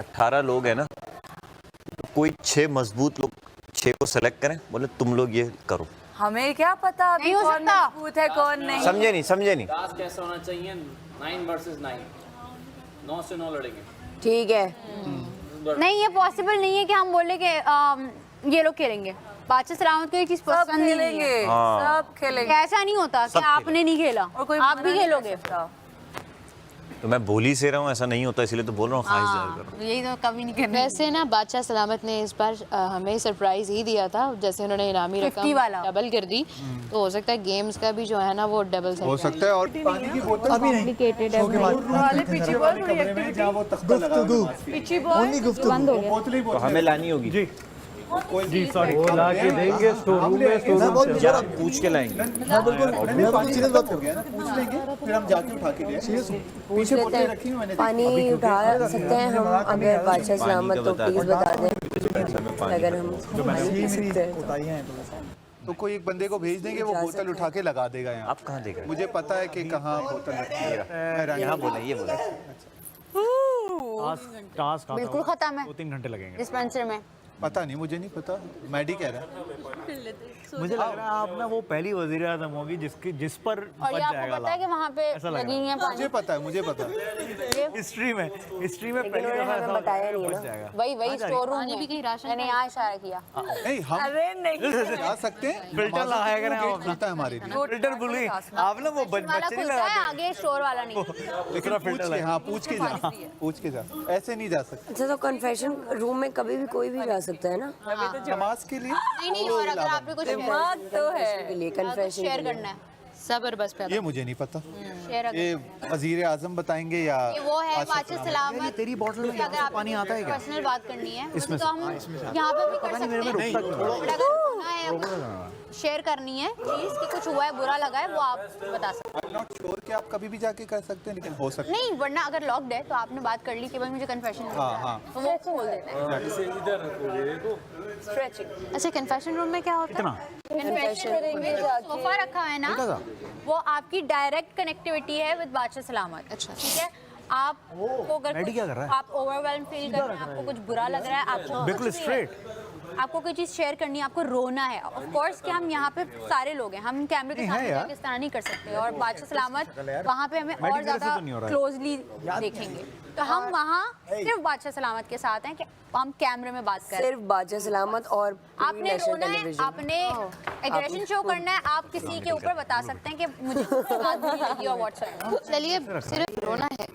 18 लोग हैं ना, तो कोई 6 मजबूत लोग 6 को सेलेक्ट करें, बोले तुम लोग ये करो। हमें क्या पता अभी नहीं हो कौन सकता। मजबूत है कौन नहीं। समझे नहीं। टास्क कैसा होना चाहिए? 9 वर्सेस 9, 9 से 9 लड़ेंगे। ठीक है। नहीं, ये पॉसिबल नहीं है कि हम बोले कि ये लोग खेलेंगे। बादशाह सलामत को ये चीज सब पसंद नहीं खेलेंगे, है। सब खेलेंगे। ऐसा नहीं होता कि सब आपने नहीं खेला और कोई आप भी मना नहीं खेलोगे। कर सकता। तो मैं बोल ही से रहा हूँ, ऐसा नहीं होता, इसलिए तो बोल रहा हूँ ख्वाहिश जाहिर कर रहा हूँ। यही तो कभी नहीं करना। वैसे ना बादशाह सलामत ने इस बार हमें सरप्राइज ही दिया था, जैसे उन्होंने इनामी 50 रकम वाला। डबल कर दी, तो हो सकता है गेम्स का भी जो है ना वो डबल हो सकता है। और पानी की बोतल अभी नहीं, शो के बाद वाले पीछे बहुत बड़ी कमरे में जहाँ वो तख्ता लगा हुआ है, पीछे बहुत गुफ्तगू बंद हो गया, बोतल ही बोतल हमें लानी होगी जी। जी सॉरी, वो ला के देंगे स्टोर रूम में, स्टोर रूम या पूछ के लाएंगे। हाँ बिल्कुल, मैं बिल्कुल सीरियस बात हो गया ना, पूछ लेंगे फिर हम जाके उठा के ले सीरियस पीछे बोतल रखी हुई मैंने। पानी उठा सकते हैं हम अगर बादशाह सलामत तो प्लीज बता दें अगर हम सकते हैं तो कोई एक बंदे को भेज देंगे, वो बोतल उठा के लगा देगा यहाँ। आप कहाँ देख रहे मुझे पता है कि कहाँ बोतल रखी है। हैं? यहाँ बोले, ये बोले। टास्क बिल्कुल खत्म है 2-3 घंटे लगेंगे। डिस्पेंसर में। पता नहीं, मुझे नहीं पता, मैडी कह रहा है। मुझे लग रहा है आप ना वो पहली वजीर आजम होगी जिस पर और बच ये आपको जाएगा पता है कि वहाँ पे ऐसा लग लगी रहा हुई है मुझे पता है, मुझे पता है। हिस्ट्री में पहली उन्होंने दफा हमें ऐसा बताया नहीं है बच ना। जाएगा। वही स्टोर रूम पानी भी कहीं राशन मैंने यहाँ इशारा किया। नहीं हम अरे नहीं जा सकते हैं, फिल्टर लगाया करें आप अपना। खुलता है हमारे लिए। फिल्टर भूल गई आप ना, वो वाला बच्चे नहीं खुलता है, लगाते। आगे स्टोर वाला नहीं। लेकिन पूछ के, हाँ पूछ के जा, पूछ के जा, ऐसे नहीं जा सकते। अच्छा तो कन्फेशन रूम में कभी भी कोई भी जा सकता है ना नमाज के लिए नहीं और अगर आपने कुछ दिमाग तो है। के लिए कन्फेशन शेयर करना है, सबर बस पे। ये मुझे नहीं पता, शेयर ये वजीर आजम बताएंगे या ये वो है बादशाह सलामत। तेरी बोतल में अगर आपको पानी आता है क्या? पर्सनल बात करनी है तो हम यहाँ पे भी कर सकते हैं। बट अगर होना है शेयर करनी है प्लीज कि कुछ हुआ है बुरा लगा है वो आप बता सकते हैं। नॉट श्योर कि आप कभी भी जाके कर सकते हैं, लेकिन हो सकता नहीं वरना अगर लॉक्ड है तो आपने बात कर ली कि भाई मुझे कन्फेशन तो वो खोल देते हैं। स्ट्रेचिंग। अच्छा कन्फेशन रूम में क्या होता है? इतना कन्फेशन रूम में जो सोफा रखा है ना वो आपकी डायरेक्ट कनेक्टिविटी है विद बादशाह सलामत। अच्छा। ठीक है, आपको अगर मैडी क्या कर रहा है? आप ओवरवेल्म फील कर रहे हैं, आपको कुछ बुरा लग रहा है, आपको बिल्कुल कुछ भी है, स्ट्रेट। आपको कोई चीज शेयर करनी है, आपको रोना है, ऑफ कोर्स कि हम यहाँ पे सारे लोग हैं, हम कैमरे के नहीं, सामने है यार। जाके इस तरह नहीं कर सकते और बादशाह सलामत वहाँ पे हमें मैडी और मेरे से ज्यादा तो नहीं हो रहा है। क्लोजली देखेंगे। तो हम वहाँ सिर्फ बादशाह सलामत के साथ हैं कि हम कैमरे में बात कर रहे हैं। सिर्फ बादशाह सलामत और आपने नेशनल रोना है, टेलीविजन। आपने एग्रेशन शो करना है, आप किसी के ऊपर बता सकते हैं कि मुझे बात बुरी लगी और व्हाट्सएप। चलिए सिर्फ रोना है।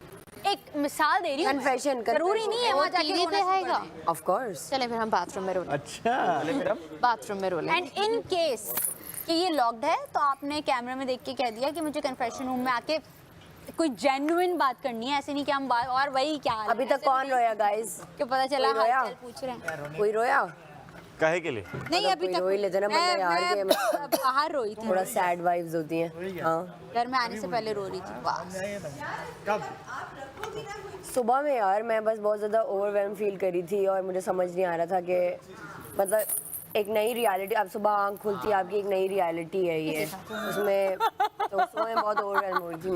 एक मिसाल दे रही हूँ, Confession, जरूरी नहीं है वहाँ जाके टीवी पे आएगा। ऑफ कोर्स चले फिर हम बाथरूम में रोले। अच्छा बाथरूम में रोले। एंड इन केस कि ये लॉक्ड है तो आपने कैमरे में देख के कह दिया कि मुझे कन्फेशन रूम में आके कोई जेन्युइन बात करनी है, ऐसे नहीं कि हम बात और वही क्या हाल है, अभी तक ऐसे कौन भी रोया गाइस? कि पता चला कोई रोया? हालचाल पूछ रहे हैं। कोई रोया? काहे के लिए? नहीं अभी कोई तक रो ही लेते ना बंदा यार के मैं बाहर रोई थी, थोड़ा सैड वाइब्स होती हैं। हाँ घर में आने से पहले रो रही थी। वाह सुबह में यार मैं बस बहुत ज़्यादा ओवरवेलम फील करी थी और मुझे समझ नहीं आ रहा था कि मतलब एक नई रियलिटी, अब सुबह आँख खुलती है आपकी, एक नई रियलिटी है ये उसमें। तो सुबह में बहुत ओवरवेलम हो रही थी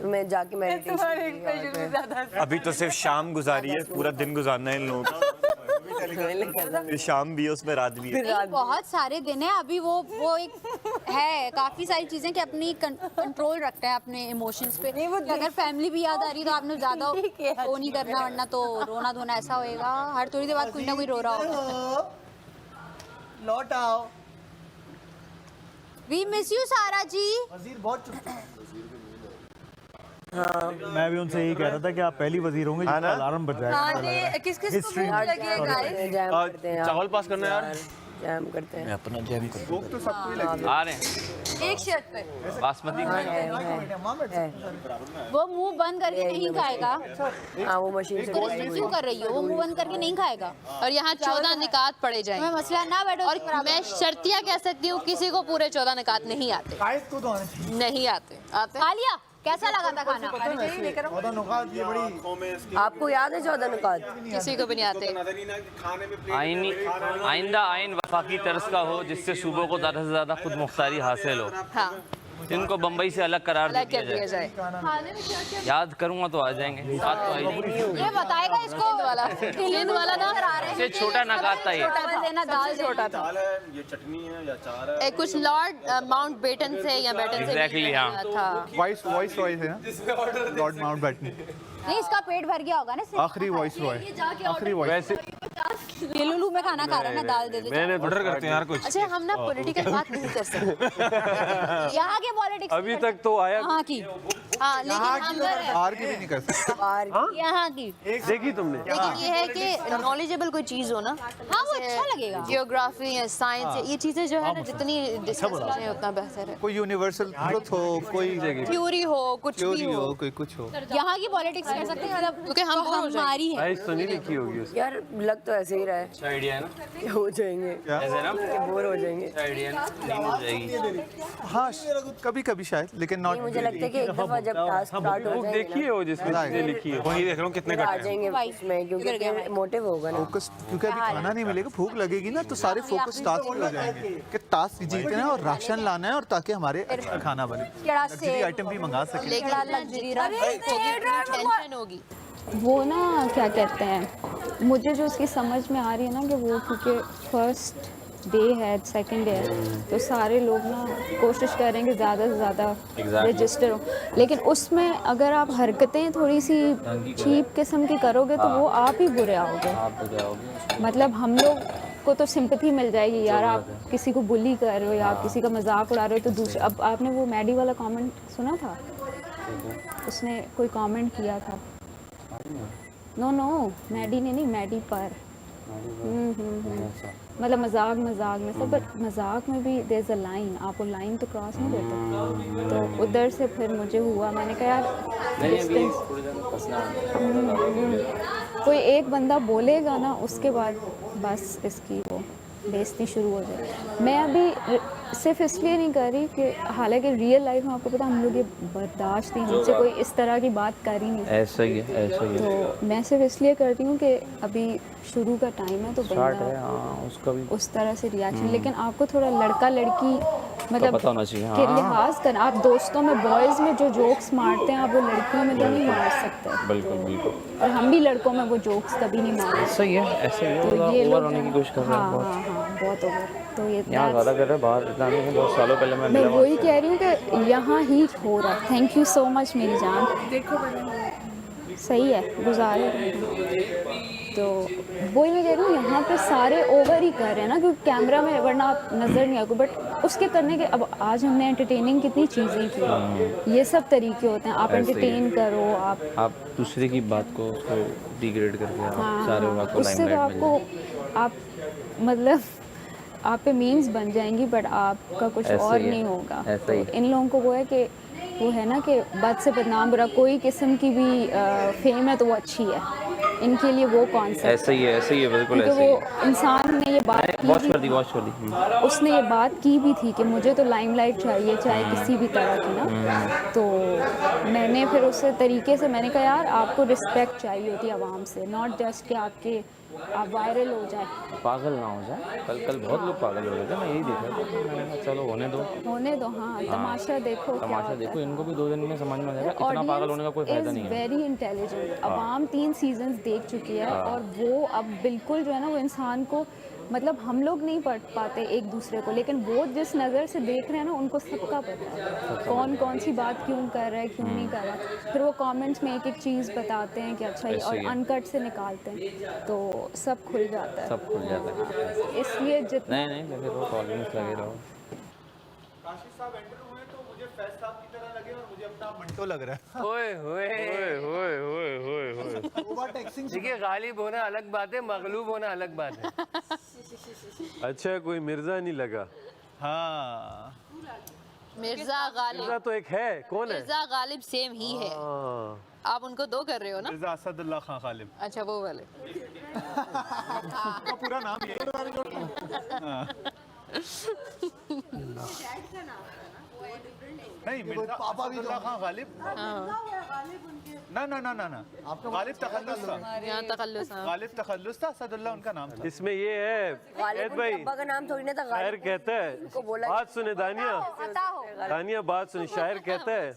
मैं जाके मेडिटेशन अभी तो सिर्फ शाम गुजारी है, पूरा दिन गुजारना है इन लोगों का। फिर शाम भी है, उसमें रात भी है। नहीं, बहुत सारे दिन है अभी। वो एक है काफी सारी चीजें कि अपनी कंट्रोल रखता है अपने इमोशंस पे। नहीं, अगर फैमिली भी याद आ रही तो आपने ज्यादा वो नहीं करना, वरना तो रोना धोना ऐसा होएगा हर थोड़ी देर बाद कोई ना कोई रो रहा होगा। लौट आओ। वी मिस यू सारा जी। वजीर बहुत चुप। मैं भी उनसे यही कह रहा था कि आप पहली वजीर होंगे जिसका अलार्म बज जाएगा। किस किस History को में। लगी है गाइस? जैम करते हैं चावल पास करना है यार। जैम करते हैं। मैं अपना जैम कर भूख तो सबको ही लगी आ रहे हैं एक शर्ट पे बासमती है। वो मुंह बंद करके नहीं खाएगा। हाँ वो मशीन से तो रिस्ट्रिक्ट क्यों कर रही हो? वो मुंह बंद करके नहीं खाएगा। और यहाँ 14 निकात पड़े तुम्हें जाएंगे। मसला ना बैठो और मैं शर्तिया कह सकती हूँ किसी को पूरे 14 निकात नहीं आते। गाइस को तो आने चाहिए। नहीं आते। आते खा लिया? कैसा लगा था खाना? चौदह नुकात ये बड़ी। आपको याद है 14 नुकात? किसी को भी नहीं आते। आइंदा आइन वफाकी तर्ज का हो जिससे सूबों को ज़्यादा से ज़्यादा खुद मुख्तारी हासिल हो। हाँ इनको बम्बई से अलग करार अलग दिया कर दिया जाए। जाए। याद करूंगा तो आ जाएंगे, साथ तो आएंगे। ये बताएगा इसको वाला हिंद वाला ना आ रहे इससे छोटा ना खाता ये। छोटा देना दाल छोटा था। ये चटनी है या चार है? कुछ लॉर्ड माउंट बेटन से या बेटन से Exactly, हाँ। था। वॉइस रॉय है ना, लॉर्ड माउंटबेटन, नहीं इसका पेट भर गया होगा ना सिर्फ आखिरी वॉइस रॉय, आखिरी वॉइस। ये लुलू में खाना खा रहा है ना, दाल दे दो। मैंने ऑर्डर करते हैं यार कुछ। अच्छा हम ना पॉलिटिकल बात नहीं कर सकते। यहाँ के पॉलिटिक्स अभी तक तो आया यहाँ की हाँ लेकिन हम बाहर की भी नहीं कर सकते। यहाँ की देखी तुमने? लेकिन ये है कि नॉलेजेबल कोई चीज़ हो ना, हाँ वो अच्छा लगेगा। जियोग्राफी या साइंस या ये चीज़ें जो है ना जितनी डिस्कस करें उतना बेहतर है। कोई यूनिवर्सल ट्रुथ हो, कोई थ्योरी हो कुछ भी थ्योरी हो, हो, कोई कुछ हो। यहाँ की पॉलिटिक्स कर सकते हैं मतलब क्योंकि हम बोर हो जाएंगे। हमारी है। भाई सुनी लिखी होगी उसकी। यार लग तो ऐसे ही रहा है, अच्छा आइडिया है ना, हो जाएंगे, ऐसे ना, बोर हो जाएंगे। अच्छा आइडिया है ना, नींद हो जाएगी। हाँ कभी कभी शायद, लेकिन नॉट। मुझे लगता है कि एक दफा जब टास्क स्टार्ट हो जाएगा देखी हो जिसमें चीजें लिखी है, वही देख रहा हूँ कितने आ कट हैं। जाएंगे उसमें, क्योंकि मोटिव होगा ना। फोकस, क्योंकि अभी खाना नहीं मिलेगा, भूख लगेगी ना, तो सारे फोकस टास्क हो जाएंगे कि टास्क जीतना है और राशन लाना है, और ताकि हमारे अच्छा खाना बने, लग्जरी आइटम भी मंगा सकें। टेंशन होगी। वो ना क्या कहते हैं, मुझे जो उसकी समझ में आ रही है ना कि वो क्योंकि फर्स्ट डे है, सेकंड डे है, तो सारे लोग ना कोशिश कर रहे हैं कि ज़्यादा से ज़्यादा रजिस्टर हो, लेकिन उसमें अगर आप हरकतें थोड़ी सी चीप किस्म की करोगे तो वो आप ही बुरे आओगे। मतलब हम लोग को तो सिंपैथी मिल जाएगी यार, आप किसी को बुली कर रहे हो या आप किसी का मजाक उड़ा रहे हो तो दूसरे। अब आपने वो मैडी वाला कमेंट सुना था, उसने कोई कमेंट किया था, नो मैडी ने नहीं, मैडी पर मतलब मजाक में सब, बट मजाक में भी देयर इज़ अ लाइन, आप वो लाइन तो क्रॉस नहीं देते। तो उधर से फिर मुझे हुआ, मैंने कहा यार कोई एक बंदा बोलेगा ना, उसके बाद बस इसकी वो बेइज्जती शुरू हो जाए। मैं अभी सिर्फ इसलिए नहीं कर रही कि हालांकि रियल लाइफ में आपको पता हम लोग ये बर्दाश्त नहीं, हमसे कोई इस तरह की बात कर ही नहीं सकता। ऐसा ही है, ऐसा ही है। तो मैं सिर्फ इसलिए करती हूँ कि अभी शुरू का टाइम है तो बंदा उसका भी उस तरह से रिएक्शन, लेकिन आपको थोड़ा लड़का लड़की मतलब पता होना चाहिए। के लिहाज करना। आप दोस्तों में बॉयज़ में जो जोक्स मारते हैं आप वो लड़कियों में तो नहीं मार सकते। बिल्कुल बिल्कुल, और हम भी लड़कों में वो जोक्स कभी नहीं मारते। ऐसा ही है, ऐसा ही है। तो ये ओवर लोग होने की कोशिश कर रहे हैं बहुत। हाँ बहुत ओवर। तो ये यहाँ ज़्यादा कर रहे हैं, बाहर इतना नहीं है। बहुत सालों पहले मैं मैं मिला वही कह रही हूँ कि यहाँ ही हो रहा है। थैंक यू सो मच मेरी जान। सही है, गुजारे। तो वही मैं कह रही हूँ यहाँ पे सारे ओवर ही कर रहे हैं ना, क्योंकि कैमरा में वरना आप नज़र नहीं आएगा, बट उसके करने के अब आज हमने एंटरटेनिंग कितनी चीज़ें की, ये सब तरीके होते हैं। आप एंटरटेन करो, आप दूसरे की बात को उसको डिग्रेड करके आप सारे आपको उससे तो लाइमलाइट मिल आपको आप मतलब आप पे मीम्स बन जाएंगी, बट आपका कुछ ऐसा और ही है, नहीं होगा। ऐसा ही। तो इन लोगों को वो है कि वो है ना कि बद से बदनाम बुरा, कोई किस्म की भी फेम है तो वो अच्छी है, इनके लिए वो कॉन्सेप्ट ऐसा ही है, ऐसा ही है, बिल्कुल क्योंकि ऐसा ही वो है। इंसान ने ये बात की वॉच भी कर दी, वॉच कर दी। उसने ये बात की भी थी कि मुझे तो लाइमलाइट चाहिए, चाहे किसी भी तरह की ना। तो मैंने फिर उस तरीके से मैंने कहा यार आपको रिस्पेक्ट चाहिए होती है आवाम से, नॉट जस्ट कि आप वायरल हो जाए, पागल ना हो जाए। कल बहुत लोग पागल हो गए थे, मैं यही देख रहा था। मैंने कहा चलो होने दो, हाँ तमाशा देखो, तमाशा देखो, इनको भी 2 दिन में समझ में आ जाएगा। इतना पागल होने का कोई फायदा नहीं है। Very intelligent. आवाम 3 सीजन्स देख चुकी है और वो अब बिल्कुल जो है ना वो इंसान को मतलब हम लोग नहीं पढ़ पाते एक दूसरे को, लेकिन वो जिस नज़र से देख रहे हैं ना उनको सबका पता है कौन सी बात क्यों कर रहा है, क्यों नहीं कर रहा। फिर वो कमेंट्स में एक एक चीज़ बताते हैं कि अच्छा ये, और अनकट से निकालते हैं तो सब खुल जाता है, सब खुल जाता है। इसलिए जितना नहीं लगे रहो, कॉलेज लगे रहो। काशिफ साहब एंटर हुए तो मुझे फैज साहब की तरह लगे और मुझे अपना मंटो लग रहा है। ओए देखिए, गालिब होना अलग बात है, मगलूब होना अलग बात है। अच्छा कोई मिर्जा नहीं लगा? हाँ मिर्जा गालिब, मिर्जा तो एक है, कौन है? मिर्जा गालिब सेम ही है। आप उनको 2 कर रहे हो ना? मिर्जा असदुल्लाह खान गालिब। अच्छा वो वाले। उसका पूरा नाम ये नहीं मिर्जा पापा भी असदुल्ला खान गालिब ना ना ना ना ना गालिब तखल्लुस था यहाँ तखल्लुस गालिब तखल्लुस था असदुल्ला उनका नाम था इसमें ये है गालिब भाई उनके अब्बा का नाम थोड़ी ना था शायर गालिब कहता है बात सुने दानिया दानिया बात सुने शायर कहता है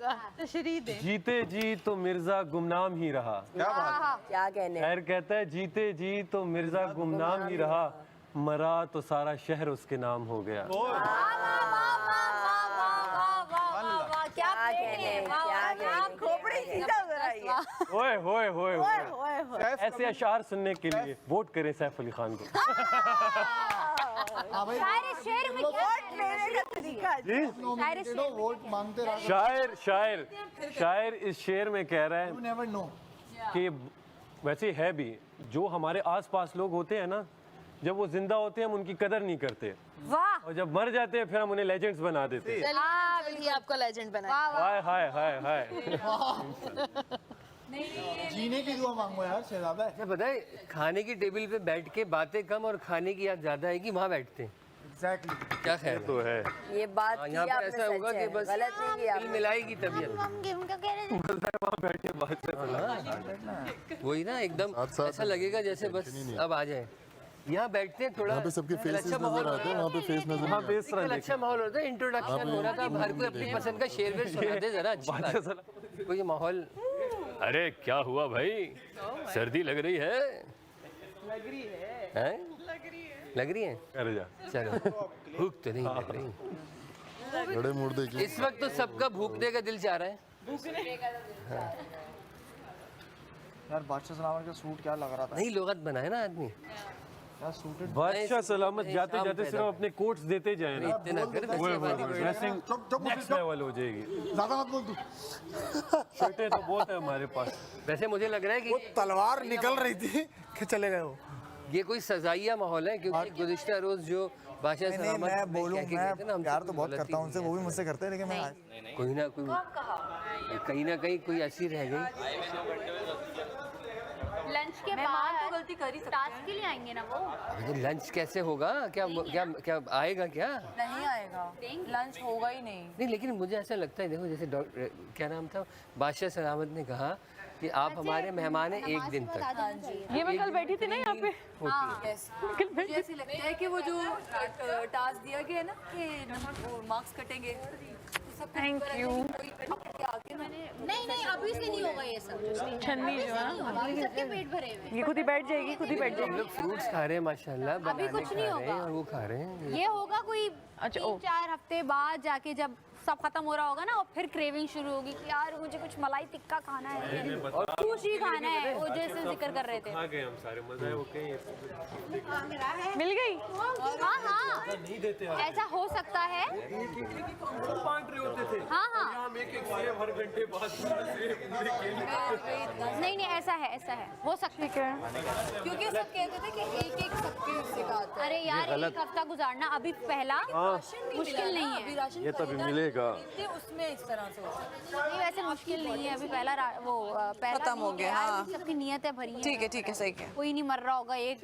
जीते जी तो मिर्जा गुमनाम ही रहा क्या बात क्या कहने शायर कहता है जीते जी तो मिर्जा गुमनाम ही रहा मरा तो सारा शहर उसके नाम हो गया क्या कहने खोपड़ी सीधा कराइए ओए होए होए होए ऐसे अशार सुनने के लिए वोट करें सैफ अली खान को शेर में क्या वोट मांगते रहो शायर शायर शायर इस शेर में कह रहा है यू नेवर नो कि वैसे है भी जो हमारे आसपास लोग होते हैं ना जब वो जिंदा होते हैं हम उनकी कदर नहीं करते वाह और जब मर जाते हैं फिर हम उन्हें लेजेंड्स बना देते हैं चलिए आपको लेजेंड बनाए हाय हाय हाय हाय जीने की दुआ मांगो यार शहजादा अच्छा पता है खाने की टेबल पे बैठ के बातें कम और खाने की याद ज्यादा है कि वहाँ बैठते हैं एग्जैक्टली क्या ख्याल तो है ये बात हाँ, की यहाँ पर आपने ऐसा होगा सच कि है बस गलत नहीं किया दिल मिलाएगी तबीयत वहाँ बैठे बात से वही ना एकदम ऐसा लगेगा जैसे बस अब आ जाए यहाँ बैठते हैं थोड़ा पे सबके फेसेस अच्छा माहौल नजर आते हैं वहाँ पे फेस नजर वहाँ पे इस तरह बिल्कुल अच्छा माहौल होता है इंट्रोडक्शन हो रहा था अब हर कोई अपनी पसंद का शेर वेर सुना दे जरा अच्छी बात है। कोई माहौल अरे क्या हुआ भाई सर्दी लग रही है हैं? लग रही है अरे जा चलो भूख तो नहीं लग रही बड़े मूड देखिए इस वक्त तो सबका भूखने का दिल चाह रहा है यार बादशाह सलामत का सूट क्या लग रहा था नहीं लोगत बनाए ना आदमी यार सूटेड बादशाह सलामत जाते शाम जाते पैदा सिर्फ अपने कोट्स देते जाए ना इतने ना कर ड्रेसिंग नेक्स्ट लेवल हो जाएगी ज्यादा मत बोल तू शर्टें तो बहुत है हमारे पास वैसे मुझे लग रहा है कि तलवार निकल रही थी कि चले गए वो ये कोई सजाइया माहौल है क्योंकि गुज़िश्ता रोज जो बादशाह सलामत मैं बोलूं कह के गए थे ना, मैं हम प्यार सब तो बहुत गलती करता हूं उनसे वो भी मुझसे करते हैं लेकिन मैं कोई ना कहीं ऐसी रह गई लंच के बाद तो गलती कर ही टास्क के लिए आएंगे ना वो अबे तो लंच कैसे होगा क्या क्या क्या आएगा क्या नहीं आएगा लंच होगा ही नहीं नहीं लेकिन मुझे ऐसा लगता है देखो जैसे क्या नाम था बादशाह सलामत ने कहा कि आप हमारे मेहमान हैं एक दिन तक ये मैं कल बैठी थी ना यहाँ पे Yes. मुझे ऐसे लगता है कि वो जो टास्क दिया गया है ना कि मार्क्स कटेंगे थैंक यू नहीं अभी से नहीं होगा ये सब छन्नी जो है अभी सबके पेट भरे हुए ये खुद ही बैठ जाएगी खुद ही बैठ हम लोग फ्रूट्स खा रहे हैं माशाल्लाह बनाने कुछ नहीं खा रहे हैं होगा। और वो खा रहे हैं ये होगा कोई 3-4 हफ्ते बाद जाके जब सब खत्म हो रहा होगा ना और फिर क्रेविंग शुरू होगी कि यार मुझे कुछ मलाई टिक्का खाना है और सुशी खाना है वो जैसे जिक्र कर रहे थे आ गए हम सारे मजा है ओके मिल गई हाँ नहीं देते ऐसा हो सकता है बांट रहे होते थे हाँ हम एक एक सेब हर घंटे बाद नहीं ऐसा है हो सकता है क्योंकि सब कहते थे कि एक सबके सिखाते अरे यार एक हफ्ता गुजारना अभी पहला मुश्किल नहीं है ये तभी मिलेगा उसमें इस तरह से नहीं वैसे मुश्किल नहीं है अभी पहला वो पहला खत्म हो गया, हाँ। सबकी नियत है भरी है ठीक है सही है कोई नहीं मर रहा होगा एक